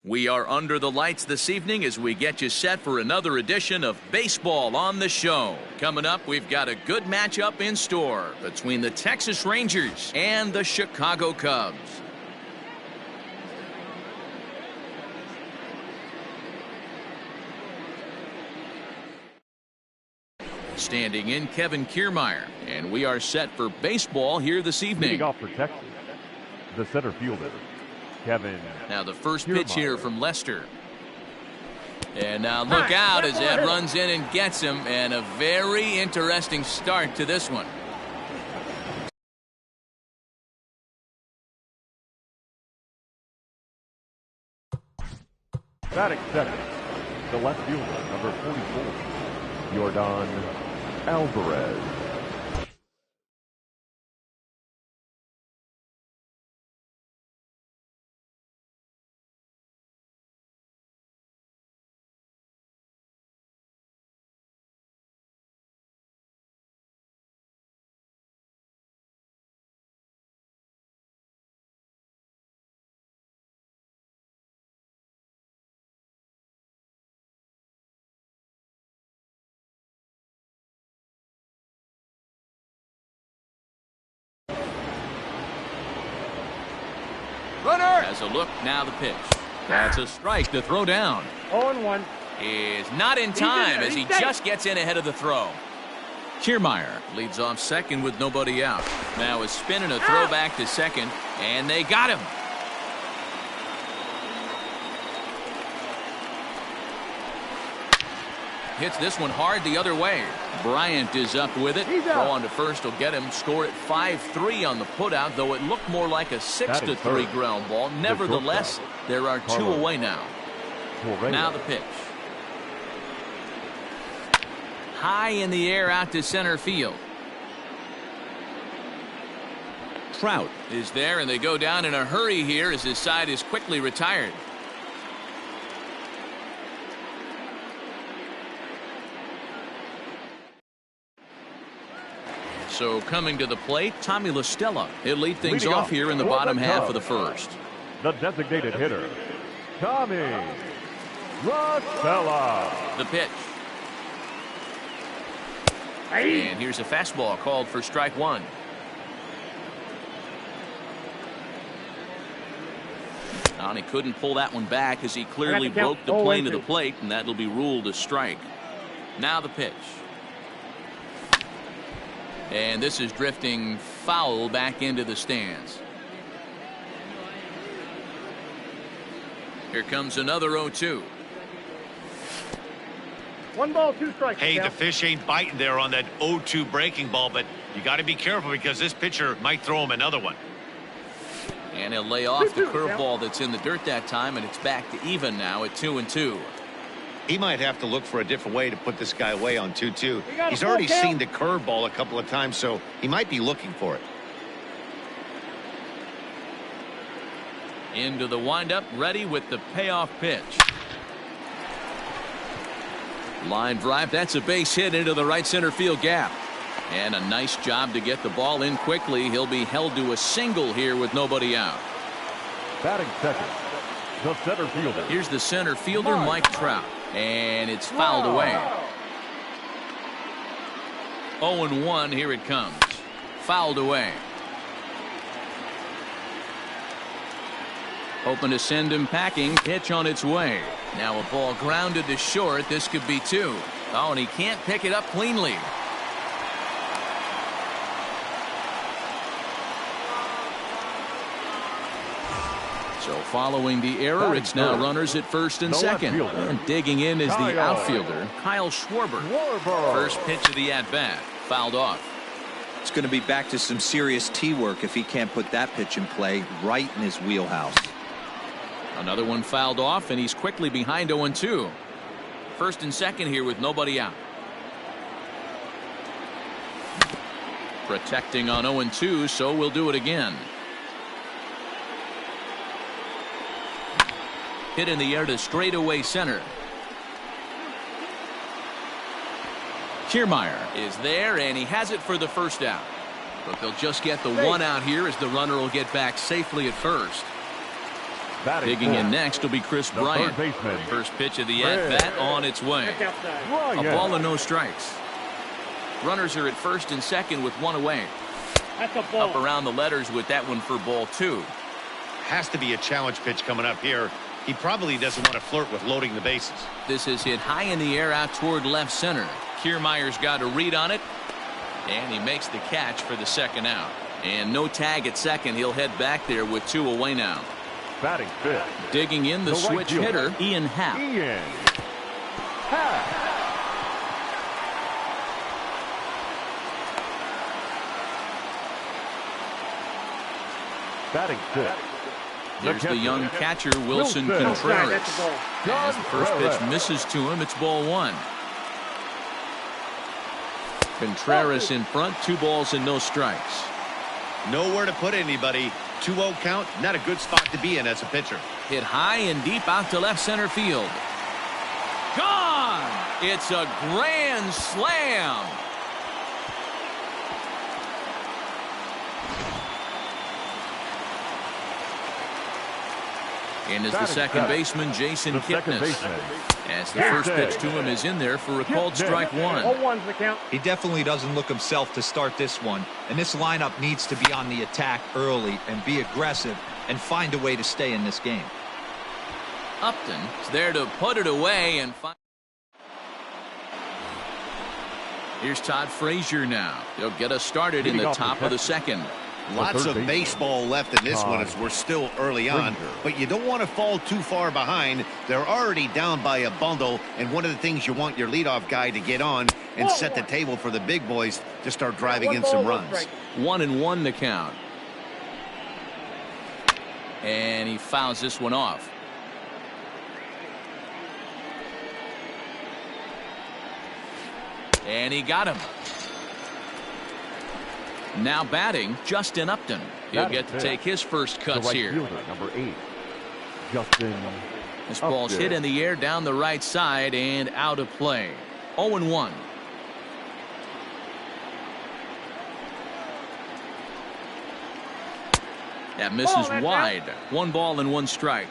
We are under the lights this evening as we get you set for another edition of Baseball on the Show. Coming up, we've got a good matchup in store between the Texas Rangers and the Chicago Cubs. Standing in, Kevin Kiermaier, and we are set for baseball here this evening. Leading off for Texas, the center fielder, Kevin. Now the first pitch here from Lester. And now look out as Ed runs in and gets him, and a very interesting start to this one. Batting second, the left fielder, number 44, Yordan Alvarez. Runner has a look, now the pitch. That's a strike to throw down. 0-1. Is not in time as he just gets in ahead of the throw. Kiermaier leads off second with nobody out. Now a spin and a throw back to second, and they got him. Hits this one hard the other way. Bryant is up with it. Throw on to first will get him. Score at 5-3 on the putout, though it looked more like a 6-3 ground ball. Nevertheless, there are two away now. Now the pitch. High in the air out to center field. Trout is there, and they go down in a hurry here as his side is quickly retired. So coming to the plate, Tommy La Stella. He'll lead things off here in the bottom half of the first. The designated hitter, Tommy La Stella. The pitch. And here's a fastball called for strike one. And he couldn't pull that one back as he clearly broke the plane of the plate, and that'll be ruled a strike. Now the pitch. And this is drifting foul back into the stands. Here comes another 0-2. 1 ball, 2 strikes. Hey, the fish ain't biting there on that 0-2 breaking ball, but you got to be careful because this pitcher might throw him another one. And he'll lay off the curveball that's in the dirt that time, and it's back to even now at 2-2. He might have to look for a different way to put this guy away on 2-2. He's already seen the curveball a couple of times, so he might be looking for it. Into the windup, ready with the payoff pitch. Line drive, that's a base hit into the right center field gap. And a nice job to get the ball in quickly. He'll be held to a single here with nobody out. Batting second, the center fielder. Here's the center fielder, Mike Trout. And it's fouled away. 0-1, here it comes. Fouled away. Hoping to send him packing. Pitch on its way. Now a ball grounded to short. This could be 2. Oh, and he can't pick it up cleanly. So following the error, it's now runners at first and second. And digging in is the outfielder, Kyle Schwarber. First pitch of the at-bat, fouled off. It's going to be back to some serious tee work if he can't put that pitch in play right in his wheelhouse. Another one fouled off, and he's quickly behind 0-2. First and second here with nobody out. Protecting on 0-2, so we'll do it again. Hit in the air to straightaway center. Kiermaier is there, and he has it for the first out. But they'll just get the one out here as the runner will get back safely at first. Digging in next will be Chris Bryant. First pitch of the at-bat on its way. A ball and no strikes. Runners are at first and second with one away. That's a ball. Up around the letters with that one for ball 2. Has to be a challenge pitch coming up here. He probably doesn't want to flirt with loading the bases. This is hit high in the air out toward left center. Kiermaier's got a read on it, and he makes the catch for the second out. And no tag at second. He'll head back there with 2 away now. Batting fifth. Digging in the switch hitter, Ian Happ. Batting fifth. There's the young catcher, Wilson Contreras. As the first pitch misses to him, it's ball 1. Contreras in front, 2 balls and no strikes. Nowhere to put anybody. 2-0 count, not a good spot to be in as a pitcher. Hit high and deep out to left center field. Gone! It's a grand slam. And is the second baseman, Jason Kipnis. As the first pitch to him is in there for a called strike 1. 0-1's the count. He definitely doesn't look himself to start this one, and this lineup needs to be on the attack early and be aggressive and find a way to stay in this game. Upton is there to put it away and find. Here's Todd Frazier now. He'll get us started in the top of the second. Lots of baseball left in this one as we're still early on, but you don't want to fall too far behind. They're already down by a bundle, and one of the things you want your leadoff guy to get on and set the table for the big boys to start driving in some runs. 1-1 the count. And he fouls this one off. And he got him. Now batting, Justin Upton. He'll get to take his first cuts here. Number 8, Justin. This ball's hit in the air down the right side and out of play. 0-1. That misses wide. 1 ball and 1 strike.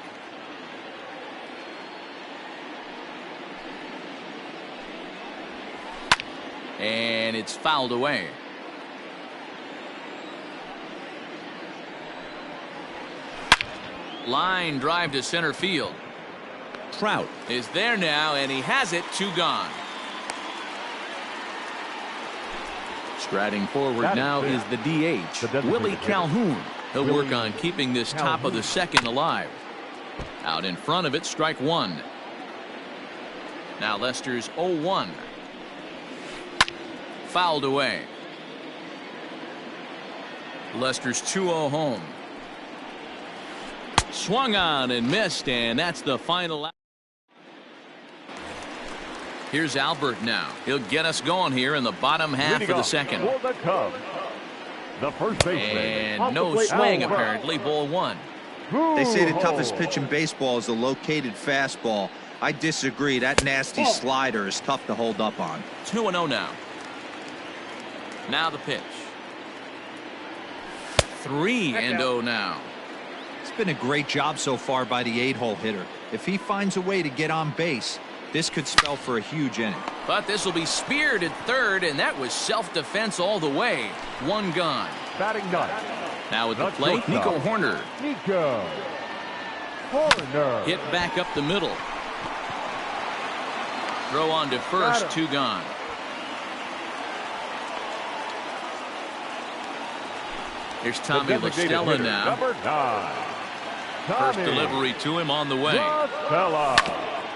And it's fouled away. Line drive to center field. Trout is there now, and he has it. 2 gone. Striding forward now is the DH, Willie Calhoun. He'll work on keeping this top of the second alive. Out in front of it, strike 1. Now Lester's 0-1. Fouled away. Lester's 2-0 home. Swung on and missed, and that's the final out. Here's Albert now. He'll get us going here in the bottom half of the second. The first baseman. And no swing apparently. Ball 1. They say the toughest pitch in baseball is a located fastball. I disagree. That nasty slider is tough to hold up on. 2-0 now. Now the pitch. 3-0 now. It's been a great job so far by the 8-hole hitter. If he finds a way to get on base, this could spell for a huge inning. But this will be speared at third, and that was self-defense all the way. 1 gone. Batting ninth. Now at the plate, Nico Horner. Nico Horner. Hit back up the middle. Throw on to first. 2 gone. Here's Tommy La Stella now. Number 9. First delivery to him on the way.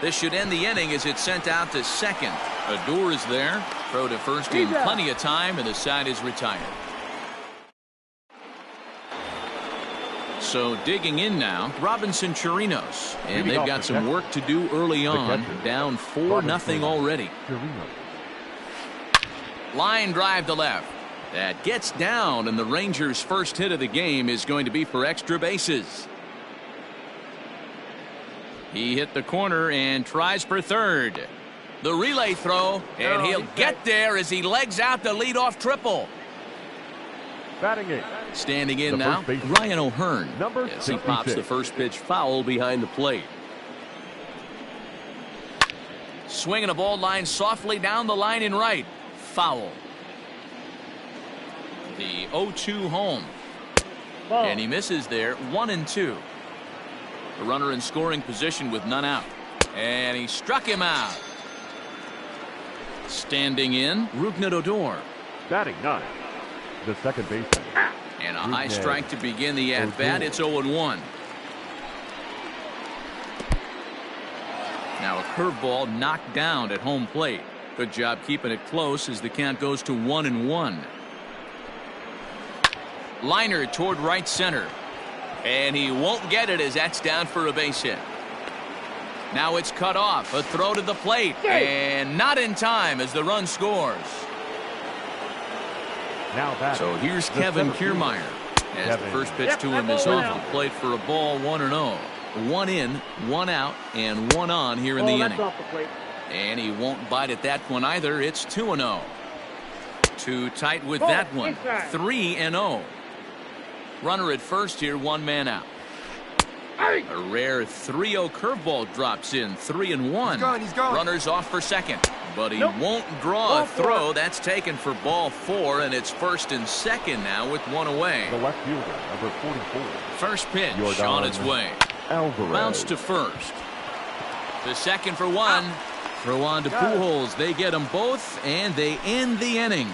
This should end the inning as it's sent out to second. Adore is there. Throw to first in plenty of time, and the side is retired. So digging in now, Robinson Chirinos. And they've got some work to do early on. Down 4-0 already. Line drive to left. That gets down, and the Rangers' first hit of the game is going to be for extra bases. He hit the corner and tries for third. The relay throw, and he'll get there as he legs out the leadoff triple. Batting 8. Standing in The now, first baseman, Ryan O'Hearn, number as he pops 66. the first pitch foul behind the plate. Swinging a ball line softly down the line in right. Foul. The 0-2 home. Ball. And he misses there. 1-2. The runner in scoring position with none out. And he struck him out. Standing in, Rougned Odor. Batting 9, the second baseman. And a high strike to begin the at-bat. It's 0-1. Now a curveball knocked down at home plate. Good job keeping it close as the count goes to 1-1. Liner toward right center. And he won't get it as that's down for a base hit. Now it's cut off. A throw to the plate. And not in time as the run scores. Now batting, So here's Kevin Kiermaier. As the first pitch to him is off the plate for a ball, 1-0. 1 in, 1 out, and 1 on here in the inning. Off the plate. And he won't bite at that one either. It's 2-0. Too tight with that one. 3-0. Runner at first here, 1 man out. A rare 3-0 curveball drops in. 3-1. He's going. Runner's off for second, but he won't draw Ball a throw. 4. That's taken for ball 4, and it's first and second now with 1 away. the left fielder, number 44. First pitch Yordan on its way. Alvarez. Bounce to first. The second for 1. Throw on to Pujols. They get them both, and they end the inning.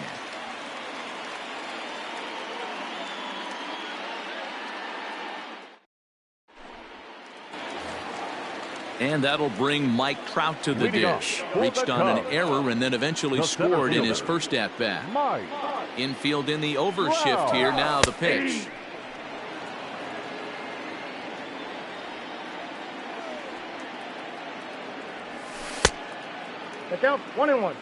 And that'll bring Mike Trout to the Leading off dish. for Reached the on an Cubs, error and then eventually the center scored in his fielder, first at-bat. Mike. Infield in the overshift here. Now the pitch. The count 1-1.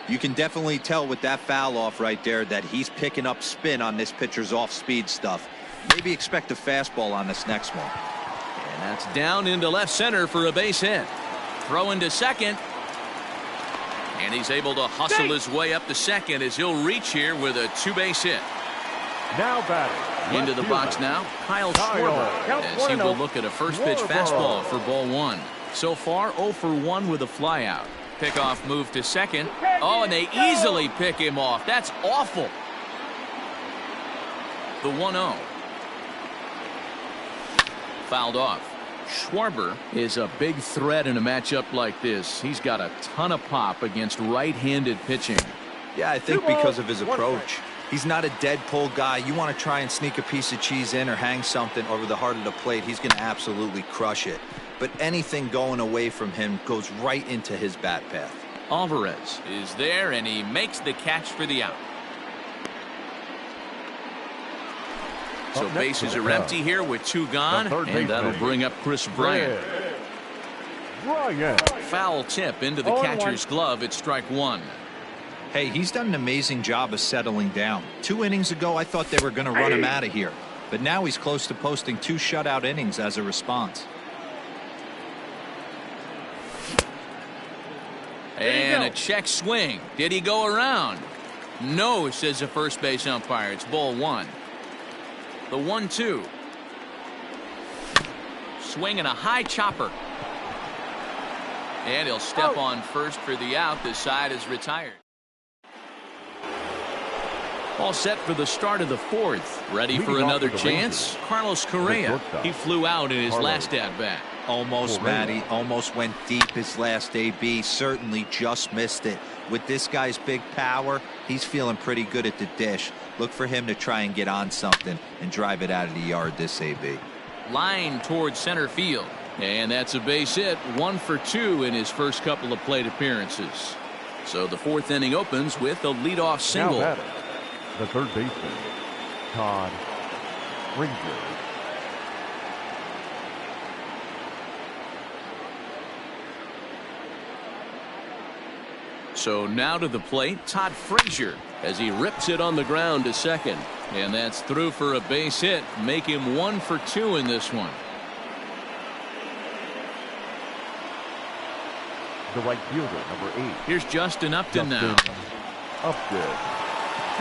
You can definitely tell with that foul off right there that he's picking up spin on this pitcher's off-speed stuff. Maybe expect a fastball on this next one. And that's down into left center for a base hit. Throw into second. And he's able to hustle his way up to second as he'll reach here with a 2-base hit. Now batting. Into the box now, Kyle Schwarber, as he will look at a first pitch fastball for ball 1. So far 0 for 1 with a flyout. Pickoff move to second. Oh, and they easily pick him off. That's awful. The 1-0. Fouled off. Schwarber is a big threat in a matchup like this. He's got a ton of pop against right-handed pitching. Yeah, I think because of his approach. He's not a dead pull guy. You want to try and sneak a piece of cheese in or hang something over the heart of the plate, he's going to absolutely crush it. But anything going away from him goes right into his bat path. Alvarez is there, and he makes the catch for the out. So bases are empty here with 2 gone, and that'll bring up Chris Bryant. Foul tip into the catcher's glove. It's strike 1. Hey, he's done an amazing job of settling down. 2 innings ago, I thought they were going to run him out of here. But now he's close to posting 2 shutout innings as a response. And a check swing. Did he go around? No, says the first base umpire. It's ball 1. The 1-2. Swinging a high chopper. And he'll step on first for the out. This side is retired. All set for the start of the 4th. Ready for another chance? Carlos Correa. He flew out in his last at-bat. Almost, Matty. Almost went deep his last AB. Certainly just missed it. With this guy's big power, he's feeling pretty good at the dish. Look for him to try and get on something and drive it out of the yard this AB. Line towards center field. And that's a base hit. 1 for 2 in his first couple of plate appearances. So the 4th inning opens with a leadoff single. Now batting, the third baseman, Todd Frazier. So now to the plate, Todd Frazier, as he rips it on the ground to second. And that's through for a base hit. Make him 1 for 2 in this one. The right fielder, number 8. Here's Justin Upton now. Upton.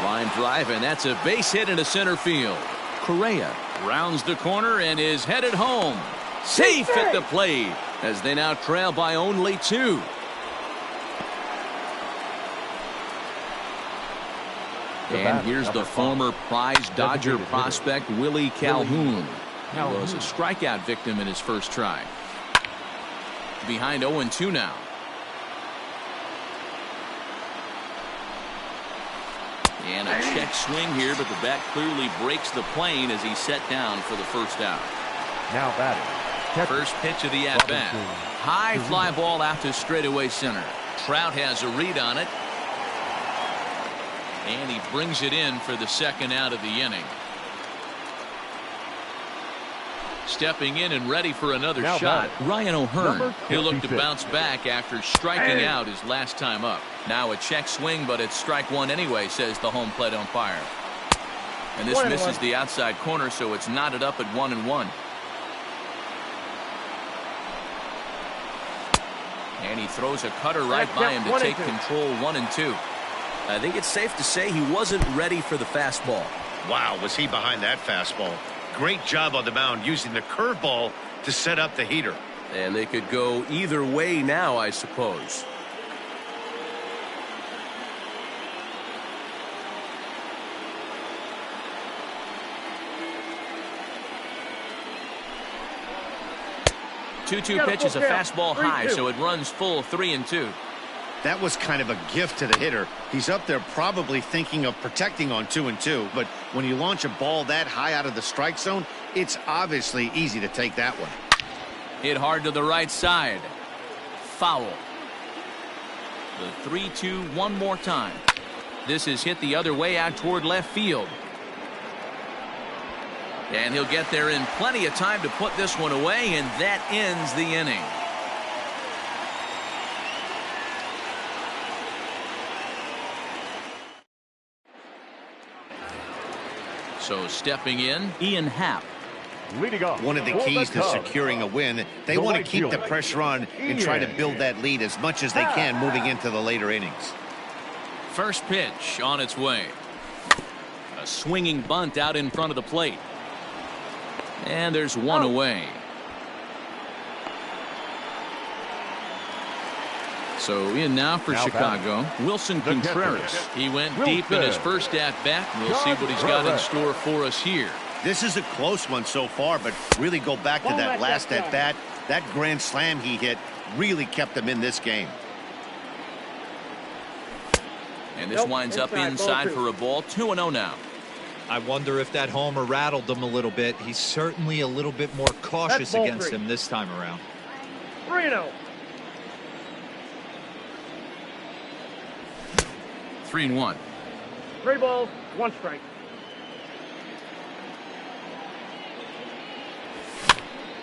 Line drive, and that's a base hit into center field. Correa rounds the corner and is headed home. Safe at the plate as they now trail by only 2. And here's the former prize Dodger prospect Willie Calhoun. He was a strikeout victim in his first try. Behind 0-2 now. And a check swing here, but the bat clearly breaks the plane as he's set down for the first out. Now batting. First pitch of the at-bat. High fly ball out to straightaway center. Trout has a read on it. And he brings it in for the second out of the inning. Stepping in and ready for another shot, Ryan O'Hearn. He'll look to bounce back after striking out his last time up. Now a check swing, but it's strike 1 anyway, says the home plate umpire. And this misses the outside corner, so it's knotted up at 1-1. And he throws a cutter right by him to take control 1-2. I think it's safe to say he wasn't ready for the fastball. Wow, was he behind that fastball. Great job on the mound using the curveball to set up the heater. And they could go either way now, I suppose. Two-two pitch is a fastball high, so it runs full 3-2. That was kind of a gift to the hitter. He's up there probably thinking of protecting on 2-2, but when you launch a ball that high out of the strike zone, it's obviously easy to take that one. Hit hard to the right side. Foul. The 3-2 one more time. This is hit the other way out toward left field. And he'll get there in plenty of time to put this one away, and that ends the inning. So stepping in, Ian Happ. Leading off. One of the keys to securing a win, they want to keep the pressure on and try to build that lead as much as they can moving into the later innings. First pitch on its way. A swinging bunt out in front of the plate. And there's one away. So in now for Chicago, Wilson Contreras. He went deep in his first at-bat. We'll see what he's got in store for us here. This is a close one so far, but really go back to that last at-bat. That grand slam he hit really kept them in this game. And this winds up inside for a ball. 2-0 now. I wonder if that homer rattled him a little bit. He's certainly a little bit more cautious against him this time around. 3-0. 3-1. 3 balls, 1 strike.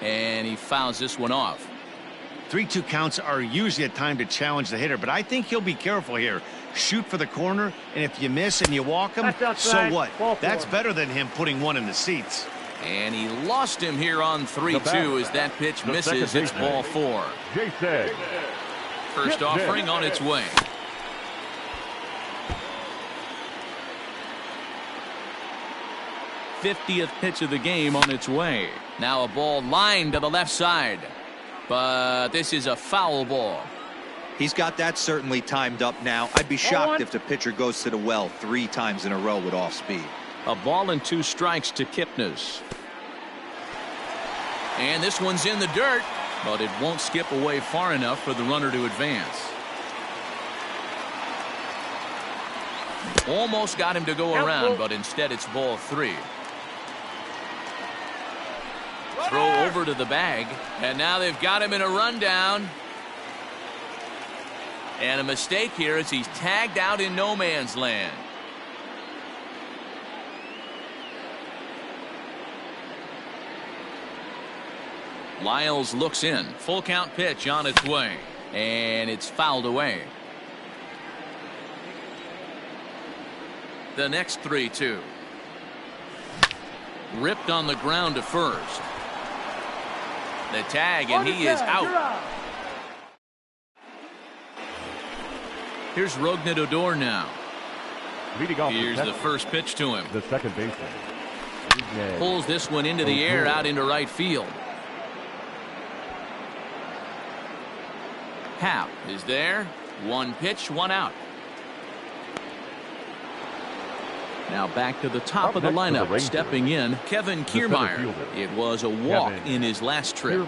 And he fouls this one off. 3-2 counts are usually a time to challenge the hitter, but I think he'll be careful here. Shoot for the corner, and if you miss and you walk him, so what? That's better than him putting one in the seats. And he lost him here on 3-2 as that pitch misses. It's ball 4. First offering on its way. '50th pitch of the game on its way. Now a ball lined to the left side. But this is a foul ball. He's got that certainly timed up now. I'd be shocked if the pitcher goes to the well 3 times in a row with off speed. A ball and 2 strikes to Kipnis. And this one's in the dirt, but it won't skip away far enough for the runner to advance. Almost got him to go around, but instead it's ball 3. Throw over to the bag, and now they've got him in a rundown. And a mistake here as he's tagged out in no man's land. Lyles looks in. Full count pitch on its way. And it's fouled away. The next 3-2. Ripped on the ground to first. The tag, and he is out. Here's Rognadodor now. Leading off Here's the first pitch to him. The second baseman. Pulls this one into the air out into right field. Happ is there. One pitch, one out. Now back to the top of the lineup. Stepping in, Kevin Kiermaier. It was a walk in his last trip.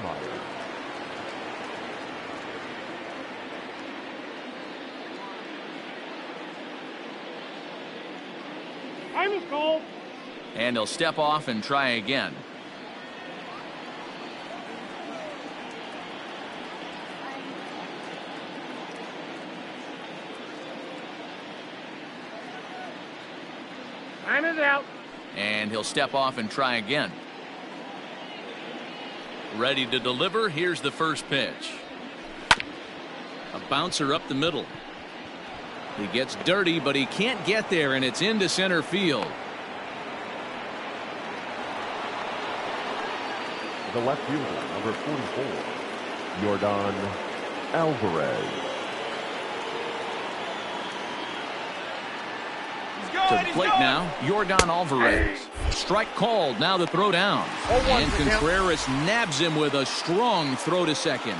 Time is called. And he'll step off and try again. Time is out. And he'll step off and try again. Ready to deliver. Here's the first pitch. A bouncer up the middle. He gets dirty, but he can't get there, and it's into center field. The left fielder, number 44, Yordan Alvarez. To the plate now, Yordan Alvarez. Strike called. Now the throw down. And Contreras nabs him with a strong throw to second.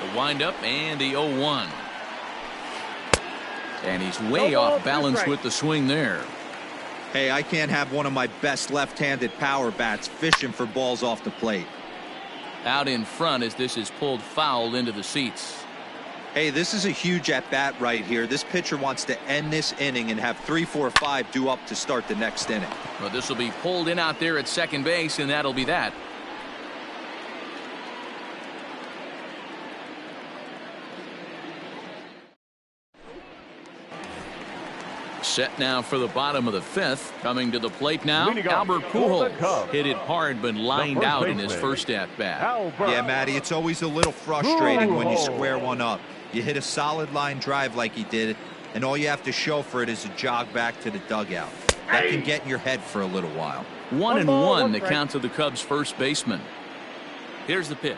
The windup and the 0-1. And he's way off balance with the swing there. Hey, I can't have one of my best left-handed power bats fishing for balls off the plate. Out in front as this is pulled foul into the seats. Hey, this is a huge at-bat right here. This pitcher wants to end this inning and have 3, 4, 5 due up to start the next inning. Well, this will be pulled in out there at second base, and that'll be that. Set now for the bottom of the fifth. Coming to the plate now, Albert Pujols. Hit it hard, but lined out in his first at-bat. Yeah, Matty, it's always a little frustrating when you square one up. You hit a solid line drive like he did, and all you have to show for it is a jog back to the dugout. That can get in your head for a little while. 1-1 the count to the Cubs' first baseman. Here's the pitch.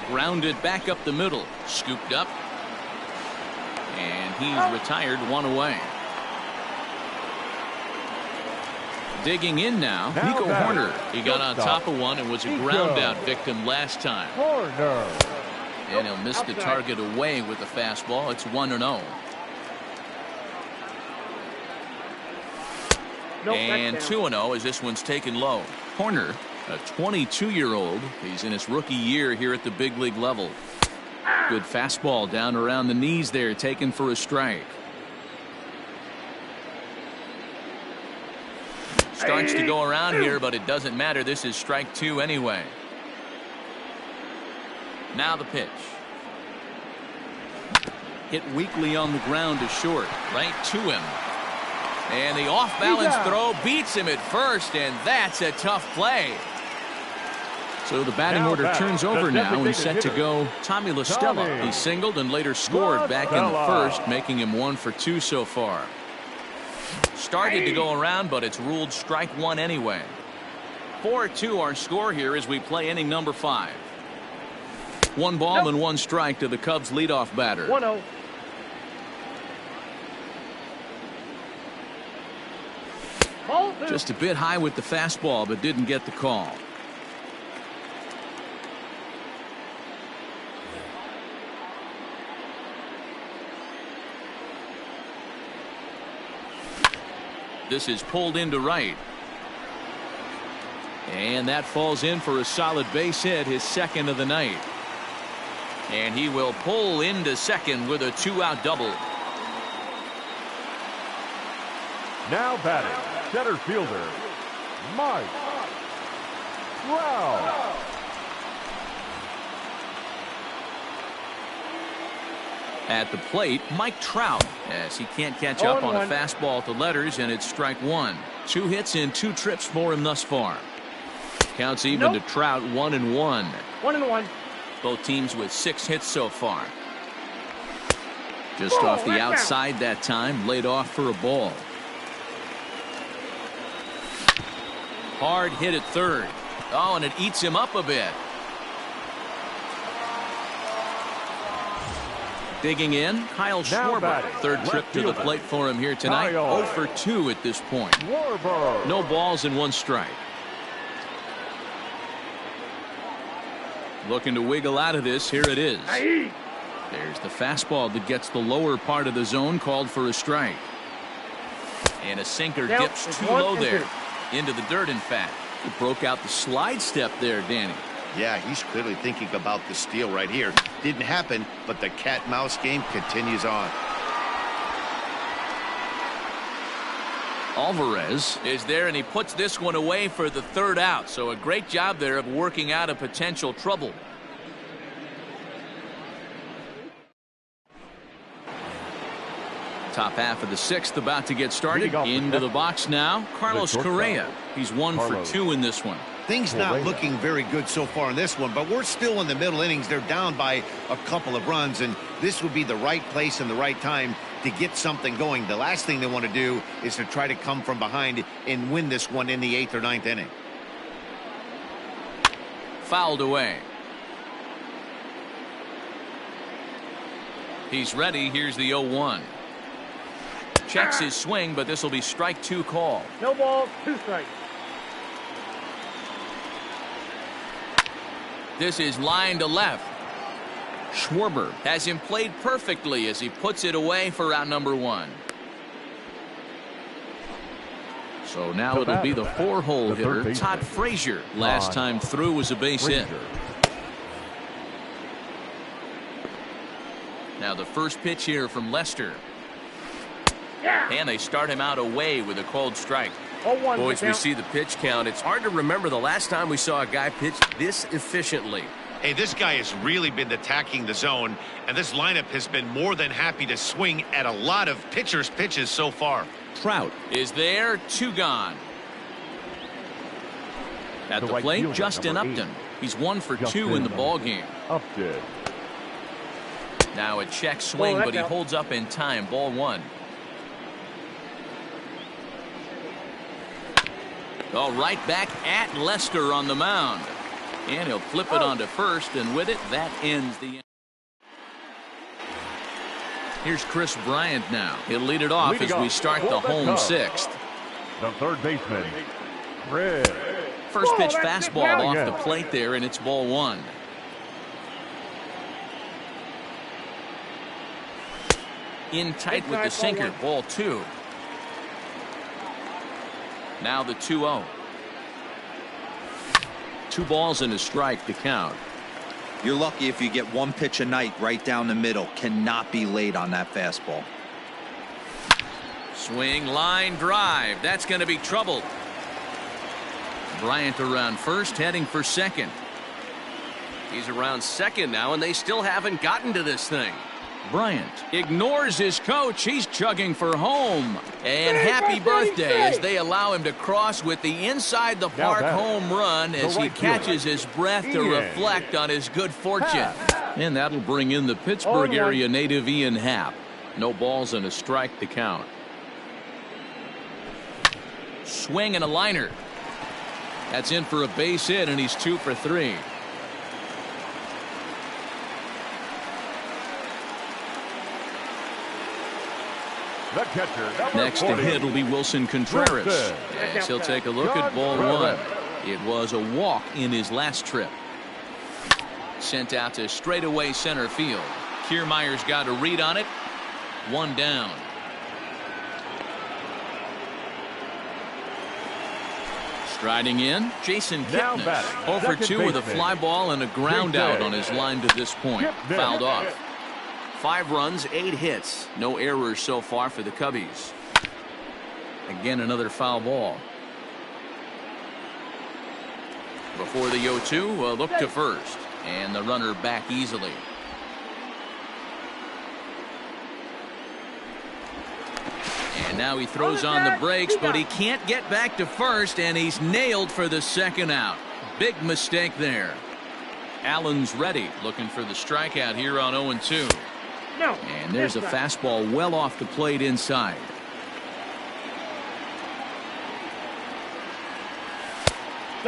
Grounded back up the middle. Scooped up. And he's retired, one away. Digging in now, Nico Horner. He got on top of one and was a ground out victim last time. And he'll miss the target away with the fastball. It's 1-0. And 2-0 as this one's taken low. Horner, a 22-year-old. He's in his rookie year here at the big league level. Good fastball down around the knees there, taken for a strike. Starts to go around here, but it doesn't matter. This is strike 2 anyway. Now the pitch. Hit weakly on the ground to short. Right to him. And the off-balance throw beats him at first, and that's a tough play. So the batting order turns over now and set to go Tommy La Stella. He singled and later scored back in the first, making him 1 for 2 so far. Started to go around, but it's ruled strike 1 anyway. 4-2 our score here as we play inning number 5. 1 ball and 1 strike to the Cubs leadoff batter. 1-0. Just a bit high with the fastball, but didn't get the call. This is pulled into right. And that falls in for a solid base hit, his second of the night. And he will pull into second with a 2-out double. Now batting, center fielder, Mike Trout. At the plate, Mike Trout, as he can't catch up on a fastball at the letters, and it's strike 1. 2 hits in 2 trips for him thus far. Counts even to Trout, 1-1. 1-1. Both teams with 6 hits so far. Just off the outside that time, laid off for a ball. Hard hit at third. Oh, and it eats him up a bit. Digging in, Kyle Schwarber. Third trip to the plate for him here tonight. 0 for 2 at this point. No balls and 1 strike. Looking to wiggle out of this. Here it is. There's the fastball that gets the lower part of the zone, called for a strike. And a sinker dips too low there. Into the dirt, in fact. He broke out the slide step there, Danny. Yeah, he's clearly thinking about the steal right here. Didn't happen, but the cat-mouse game continues on. Alvarez is there, and he puts this one away for the 3rd out. So a great job there of working out a potential trouble. Top half of the 6th about to get started. Into the box now, Carlos Correa. He's 1 for 2 in this one. Things not looking very good so far in this one, but we're still in the middle innings. They're down by a couple of runs, and this would be the right place and the right time to get something going. The last thing they want to do is to try to come from behind and win this one in the 8th or 9th inning. Fouled away. He's ready. Here's the 0-1. Checks his swing, but this will be strike 2 call. No balls, 2 strikes. This is line to left. Schwarber has him played perfectly as he puts it away for out number 1. So now it'll be the 4-hole hitter, Todd Frazier. Last time through was a base hit. Now the first pitch here from Lester. And they start him out away with a called strike. Boys, we see the pitch count. It's hard to remember the last time we saw a guy pitch this efficiently. Hey, this guy has really been attacking the zone, and this lineup has been more than happy to swing at a lot of pitchers' pitches so far. Trout is there, 2 gone. At the plate, Justin Upton. He's 1 for 2 in the ballgame. Now a check swing, but he holds up in time. Ball 1. All right, back at Lester on the mound. And he'll flip it onto first, and with it, that ends the inning. Here's Chris Bryant now. He'll lead it off as we start the home 6th. The third baseman, Red. First pitch fastball off the plate there, and it's ball 1. In tight with the sinker, ball 2. Now the 2-0. 2 balls and a strike to count. You're lucky if you get 1 pitch a night right down the middle. Cannot be late on that fastball. Swing, line drive. That's going to be trouble. Bryant around first, heading for second. He's around second now, and they still haven't gotten to this thing. Bryant ignores his coach. He's chugging for home. And happy birthday as they allow him to cross with the inside the park home run as he catches his breath to reflect on his good fortune. And that'll bring in the Pittsburgh area native Ian Happ. No balls and a strike to count. Swing and a liner. That's in for a base hit, and he's 2 for 3. The catcher, next to hit will be Wilson Contreras. As he'll take a look at ball 1. It was a walk in his last trip. Sent out to straightaway center field. Kiermaier's got a read on it. 1 down. Striding in, Jason Kipnis. 0 for 2 with a fly ball and a ground out on his line to this point. Fouled off. 5 runs, 8 hits. No errors so far for the Cubbies. Again, another foul ball. Before the 0-2, a look to first. And the runner back easily. And now he throws on the brakes, but he can't get back to first, and he's nailed for the second out. Big mistake there. Allen's ready, looking for the strikeout here on 0-2. And there's a fastball well off the plate inside.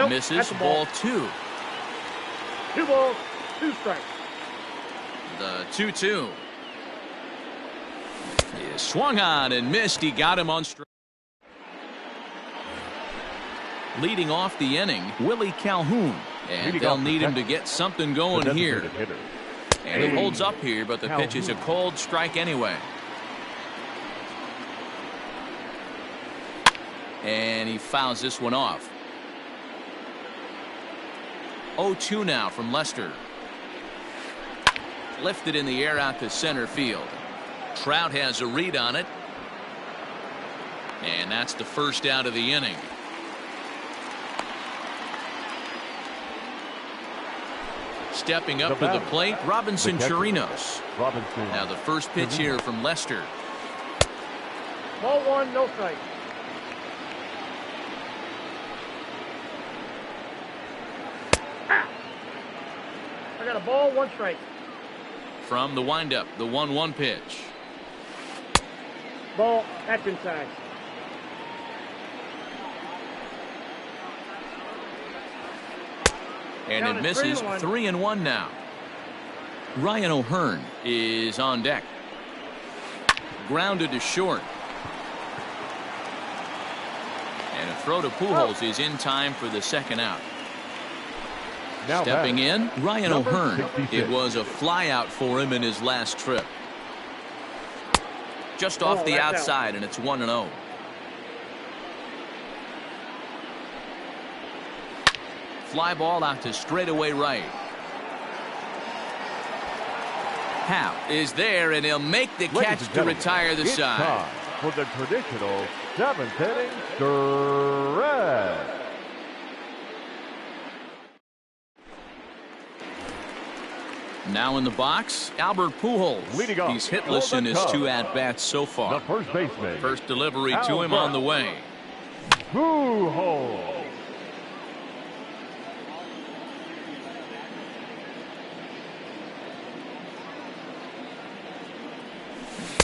Misses, ball 2. 2 balls, 2 strikes. The 2-2. He swung on and missed. He got him on strike. Leading off the inning, Willie Calhoun. And they'll need him to get something going here. And he holds up here, but the pitch is a cold strike anyway. And he fouls this one off. 0-2 now from Lester. Lifted in the air out to center field. Trout has a read on it. And that's the first out of the inning. Stepping up to the plate, Robinson Chirinos. Now the first pitch here from Lester. Ball 1, no strike. I got a ball, 1 strike. From the windup, the 1-1 pitch. Ball, that's inside. And it misses. 3-1 now. Ryan O'Hearn is on deck. Grounded to short. And a throw to Pujols is in time for the second out. Stepping in, Ryan O'Hearn. It was a fly out for him in his last trip. Just off the outside, and it's 1-0. Fly ball out to straightaway right. Happ is there, and he'll make the catch to retire the side. Time for the traditional 7th inning stretch. Now in the box, Albert Pujols. He's hitless in his 2 at-bats so far. The first baseman. First delivery to him on the way. Pujols.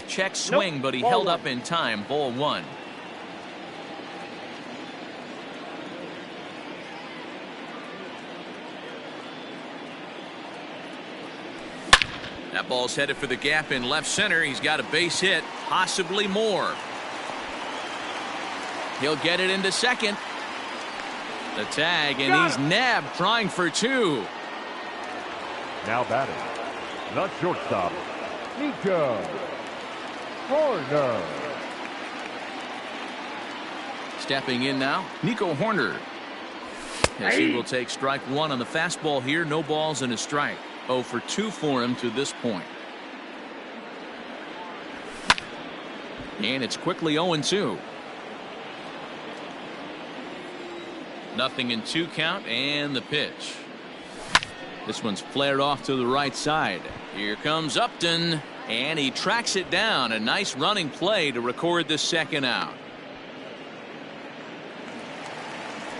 Check swing, but he held up in time. Ball 1. That ball's headed for the gap in left center. He's got a base hit, possibly more. He'll get it into second. The tag, and he's nabbed, trying for 2. Now batting, the shortstop, Nico Horner. Stepping in now, Nico Horner. As he will take strike 1 on the fastball here. No balls and a strike. 0 for 2 for him to this point. And it's quickly 0-2. Nothing in 2 count, and the pitch. This one's flared off to the right side. Here comes Upton, and he tracks it down. A nice running play to record the second out.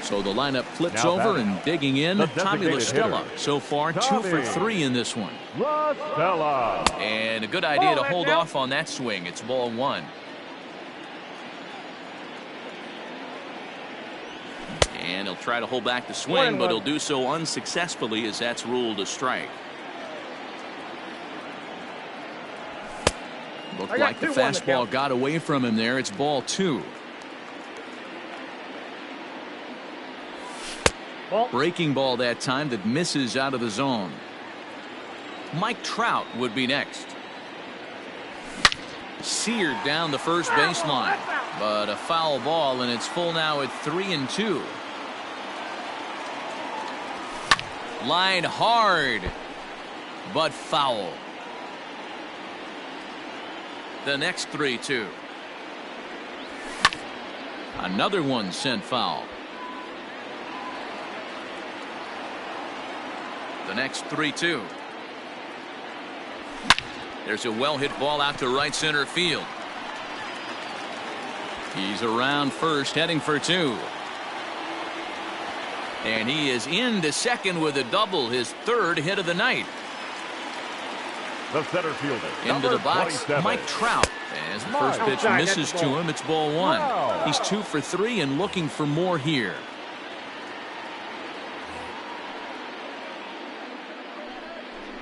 So the lineup flips over and digging in. Tommy La Stella so far 2 for 3 in this one. La Stella. And a good idea to hold off on that swing. It's ball 1. And he'll try to hold back the swing, but he'll do so unsuccessfully as that's ruled a strike. Looked like the fastball got away from him there. It's ball 2. Breaking ball that time that misses out of the zone. Mike Trout would be next. Seared down the first baseline, but a foul ball, and it's full now at 3-2. Line hard, but foul. The next 3-2. Another one sent foul. The next 3-2. There's a well-hit ball out to right center field. He's around first, heading for 2. And he is into second with a double, his 3rd hit of the night. The center fielder. Into the box, 27. Mike Trout. As the first pitch misses to him, it's ball 1. Wow. He's 2 for 3 and looking for more here.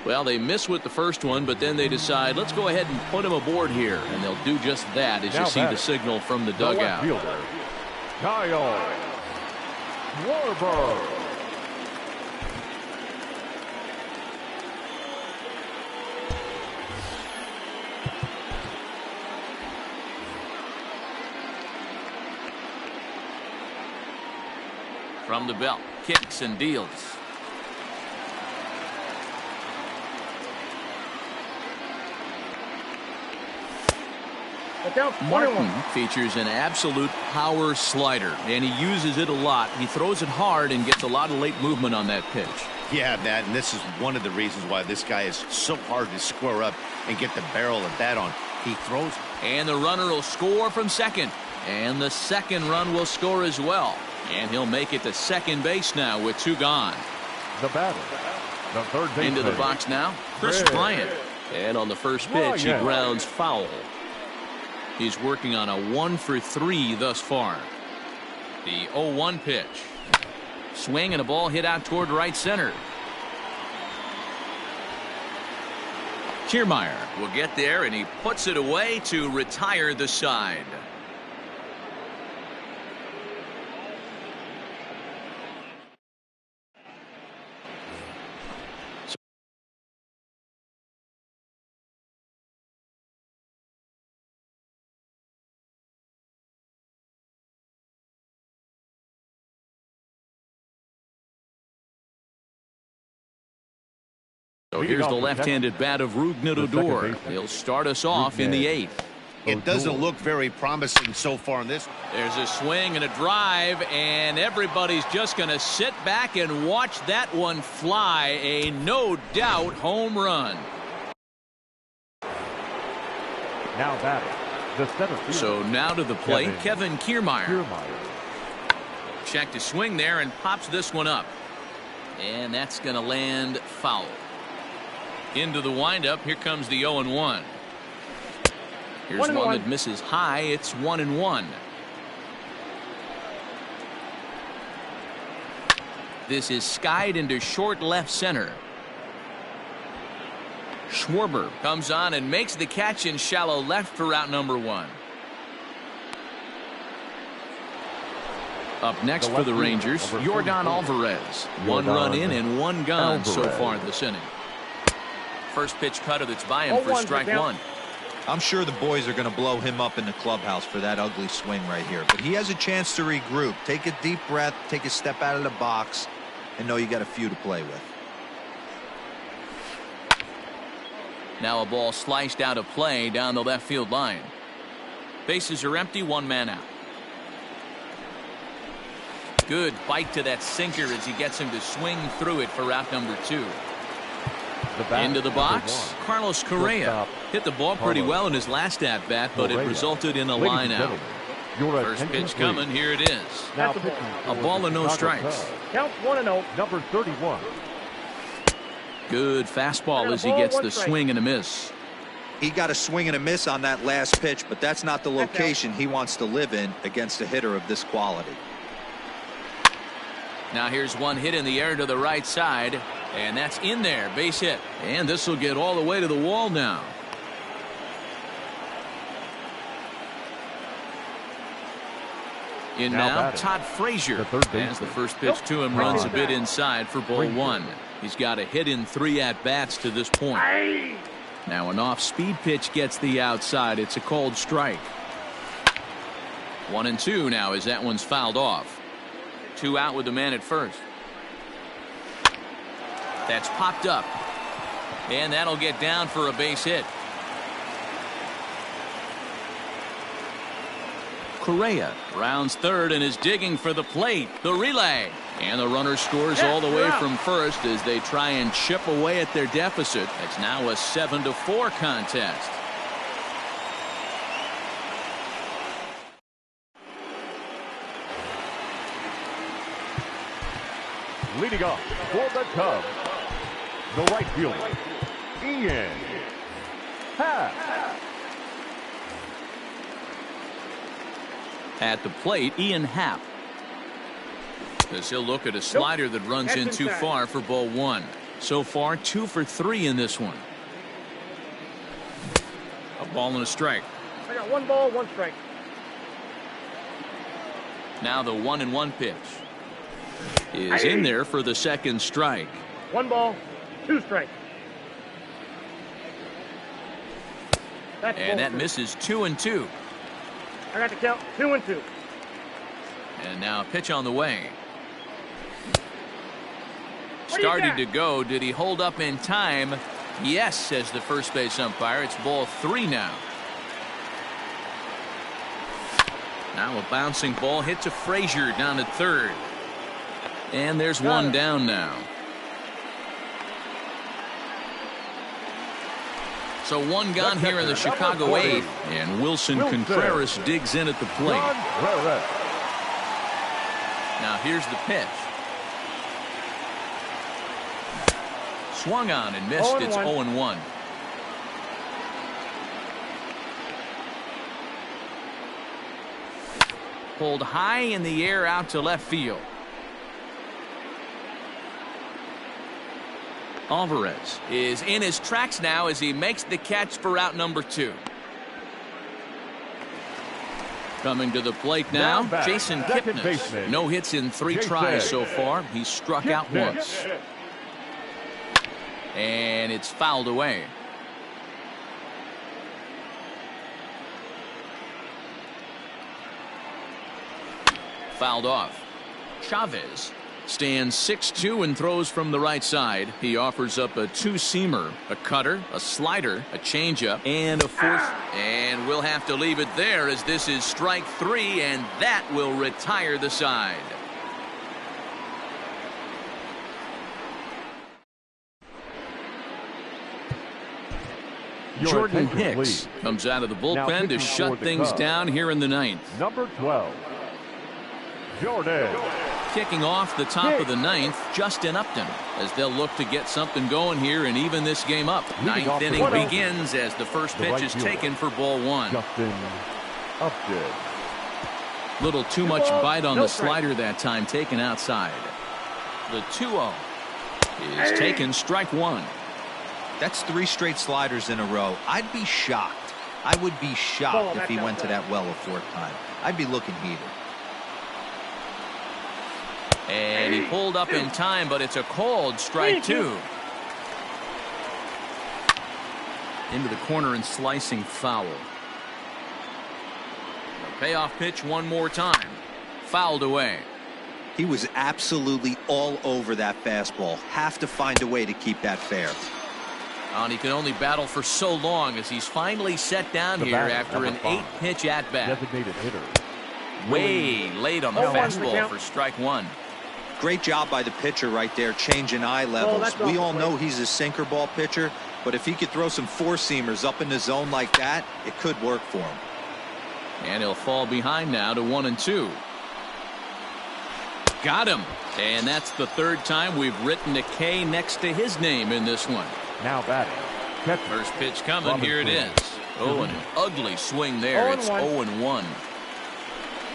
Well, they miss with the first one, but then they decide, let's go ahead and put him aboard here. And they'll do just that as you see the signal from the dugout. Fielder, Kyle Schwarber. From the belt, kicks and deals. Martin features an absolute power slider, and he uses it a lot. He throws it hard and gets a lot of late movement on that pitch. Yeah, Matt, and this is one of the reasons why this guy is so hard to square up and get the barrel of that on. He throws. And the runner will score from second. And the second run will score as well. And he'll make it to second base now with 2 gone. The batter, the third baseman. Into the box now, Chris Bryant. And on the first pitch, he grounds foul. He's working on a 1-for-3 thus far. The 0-1 pitch. Swing and a ball hit out toward right center. Kiermaier will get there, and he puts it away to retire the side. So here's the left-handed bat of Rougned Odor. He'll start us off in the 8th. It doesn't look very promising so far in this. There's a swing and a drive, and everybody's just going to sit back and watch that one fly. A no-doubt home run. Now batting, the center fielder. So now to the plate, Kevin Kiermaier. Checked his swing there and pops this one up. And that's going to land foul. Into the windup, here comes the 0-1. Here's one that misses high. It's 1-1. This is skied into short left center. Schwarber comes on and makes the catch in shallow left for out number 1. Up next for the Rangers, Jordan Alvarez. 1 run in and 1 gone so far this inning. First pitch cutter that's by him for strike 1. I'm sure the boys are going to blow him up in the clubhouse for that ugly swing right here. But he has a chance to regroup. Take a deep breath, take a step out of the box, and know you got a few to play with. Now a ball sliced out of play down the left field line. Bases are empty, 1 man out. Good bite to that sinker as he gets him to swing through it for out number 2. Into the box, Carlos Correa hit the ball pretty well in his last at bat, but it resulted in a line out. First pitch coming, here it is. A ball and no strikes. Count 1-0. Number 31. Good fastball as he gets the swing and a miss. He got a swing and a miss on that last pitch, but that's not the location he wants to live in against a hitter of this quality. Now here's one hit in the air to the right side, and that's in there, base hit. And this will get all the way to the wall now. In now Todd Frazier, as the first pitch to him runs a bit inside for ball 1. He's got a hit in 3 at-bats to this point. Now an off-speed pitch gets the outside. It's a called strike. 1-2 now as that one's fouled off. 2 out with the man at first. That's popped up. And that'll get down for a base hit. Correa rounds third and is digging for the plate. The relay. And the runner scores all the way from first as they try and chip away at their deficit. It's now a 7-4 contest. Leading off for the Cubs, the right fielder, Ian Happ. At the plate, Ian Happ. As he'll look at a slider that runs in too far for ball 1. So far 2 for 3 in this one. A ball and a strike. I got 1 ball, 1 strike. Now the 1-1 pitch is in there for the second strike. 1 ball, 2 strikes. And that misses 2-2. I got the count 2-2. And now a pitch on the way. Started to go. Did he hold up in time? Yes, says the first base umpire. It's ball 3 now. Now a bouncing ball hit to Frazier down at third. And there's one down now. So one gone here in the Chicago 8th. And Wilson Contreras digs in at the plate. Now here's the pitch. Swung on and missed. It's 0-1. Pulled high in the air out to left field. Alvarez is in his tracks now as he makes the catch for out number 2. Coming to the plate now, Jason Kipnis. No hits in 3 tries so far. He's struck out once. And it's fouled away. Fouled off. Chavez stands 6'2" and throws from the right side. He offers up a 2-seamer, a cutter, a slider, a changeup, and a fourth. And we'll have to leave it there as this is strike 3, and that will retire the side. Jordan Hicks comes out of the bullpen to shut things down here in the 9th. Number 12, Jordan. Kicking off the top of the 9th, Justin Upton, as they'll look to get something going here and even this game up. 9th inning begins as the first pitch is taken for ball 1. Justin Upton. Little too much bite on the slider that time, taken outside. The 2-0 is taken, strike 1. That's 3 straight sliders in a row. I'd be shocked. I would be shocked if he went to that well a 4th time. I'd be looking heated. And he pulled up in time, but it's a called strike 2. Into the corner and slicing foul. A payoff pitch one more time. Fouled away. He was absolutely all over that fastball. Have to find a way to keep that fair. And he can only battle for so long as he's finally set down here after an 8-pitch at-bat. Designated hitter. Way late on the fastball for strike 1. Great job by the pitcher right there, changing eye levels. We all know he's a sinker ball pitcher, but if he could throw some 4-seamers up in the zone like that, it could work for him. And he'll fall behind now to 1-2. Got him. And that's the 3rd time we've written a K next to his name in this one. Now batting. First pitch coming. Here it is. Oh, and an ugly swing there. It's 0-1.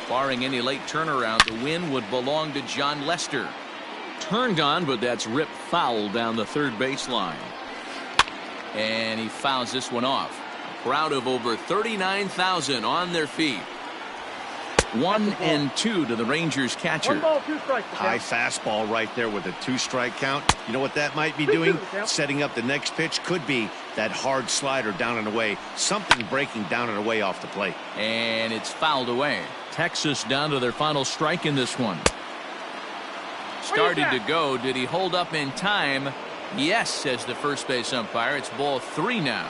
Barring any late turnaround, the win would belong to John Lester. Turned on, but that's ripped foul down the 3rd baseline. And he fouls this one off. A crowd of over 39,000 on their feet. 1-2 to the Rangers catcher. 1 ball, 2 strikes. High fastball right there with a 2-strike count. You know what that might be doing? Setting up the next pitch. Could be that hard slider down and away. Something breaking down and away off the plate. And it's fouled away. Texas down to their final strike in this one. Started to go. Did he hold up in time? Yes, says the first base umpire. It's ball 3 now.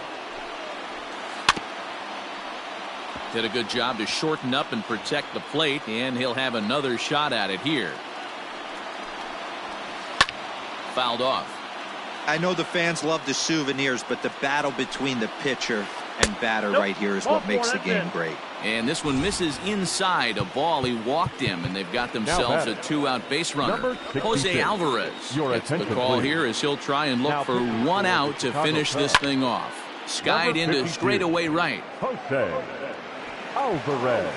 Did a good job to shorten up and protect the plate, and he'll have another shot at it here. Fouled off. I know the fans love the souvenirs, but the battle between the pitcher and batter right here is what makes the game great. And this one misses inside a ball. He walked him, and they've got themselves a 2-out base runner. Jose Alvarez gets the call here as he'll try and look for 1 out to finish this thing off. Skied into straightaway right. Jose Alvarez.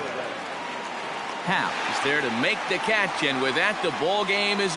Happ is there to make the catch, and with that, the ball game is